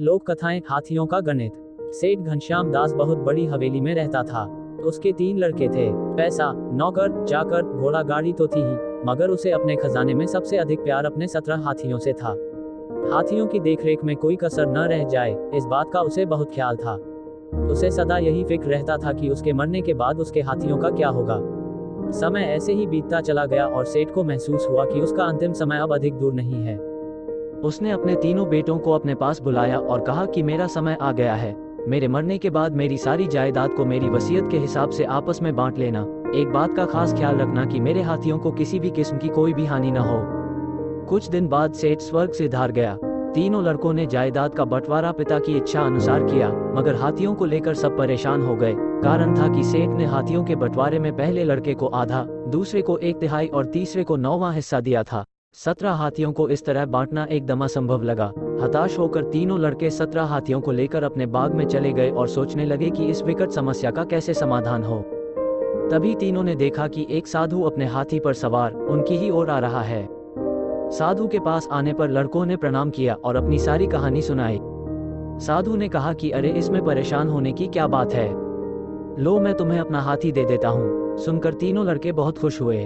लोक कथाएं, हाथियों का गणित। सेठ घनश्याम दास बहुत बड़ी हवेली में रहता था। उसके 3 लड़के थे। पैसा, नौकर, चाकर, घोड़ा गाड़ी तो थी ही, मगर उसे अपने खजाने में सबसे अधिक प्यार अपने 17 हाथियों से था। हाथियों की देखरेख में कोई कसर न रह जाए, इस बात का उसे बहुत ख्याल था। उसे सदा यही फिक्र रहता था कि उसके मरने के बाद उसके हाथियों का क्या होगा। समय ऐसे ही बीतता चला गया और सेठ को महसूस हुआ कि उसका अंतिम समय अब अधिक दूर नहीं है। उसने अपने तीनों बेटों को अपने पास बुलाया और कहा कि मेरा समय आ गया है। मेरे मरने के बाद मेरी सारी जायदाद को मेरी वसीयत के हिसाब से आपस में बांट लेना। एक बात का खास ख्याल रखना कि मेरे हाथियों को किसी भी किस्म की कोई भी हानि न हो। कुछ दिन बाद सेठ स्वर्ग से धार गया। तीनों लड़कों ने जायदाद का बंटवारा पिता की इच्छा अनुसार किया, मगर हाथियों को लेकर सब परेशान हो गए। कारण था कि सेठ ने हाथियों के बंटवारे में पहले लड़के को आधा, दूसरे को 1/3 और तीसरे को 9वां हिस्सा दिया था। 17 हाथियों को इस तरह बांटना एकदम असंभव लगा। हताश होकर तीनों लड़के 17 हाथियों को लेकर अपने बाग में चले गए और सोचने लगे कि इस विकट समस्या का कैसे समाधान हो। तभी तीनों ने देखा कि एक साधु अपने हाथी पर सवार उनकी ही ओर आ रहा है। साधु के पास आने पर लड़कों ने प्रणाम किया और अपनी सारी कहानी सुनाई। साधु ने कहा कि अरे, इसमें परेशान होने की क्या बात है, लो मैं तुम्हें अपना हाथी दे देता हूँ। सुनकर तीनों लड़के बहुत खुश हुए।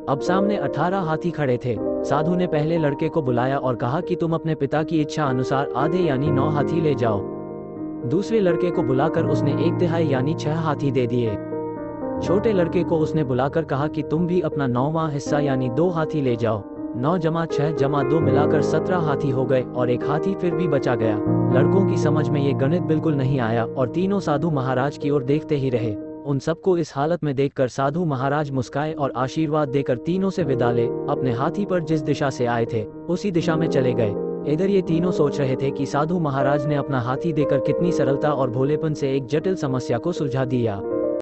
अब सामने 18 हाथी खड़े थे। साधु ने पहले लड़के को बुलाया और कहा कि तुम अपने पिता की इच्छा अनुसार आधे यानी 9 हाथी ले जाओ। दूसरे लड़के को बुलाकर उसने 1/3 यानी 6 हाथी दे दिए। छोटे लड़के को उसने बुलाकर कहा कि तुम भी अपना 9वां हिस्सा यानी 2 हाथी ले जाओ। 9 + 6 + 2 मिलाकर 17 हाथी हो गए और एक हाथी फिर भी बचा गया। लड़कों की समझ में ये गणित बिल्कुल नहीं आया और तीनों साधु महाराज की ओर देखते ही रहे। उन सबको इस हालत में देखकर साधु महाराज मुस्काए और आशीर्वाद देकर तीनों से विदा ले अपने हाथी पर जिस दिशा से आए थे उसी दिशा में चले गए। इधर ये तीनों सोच रहे थे कि साधु महाराज ने अपना हाथी देकर कितनी सरलता और भोलेपन से एक जटिल समस्या को सुलझा दिया।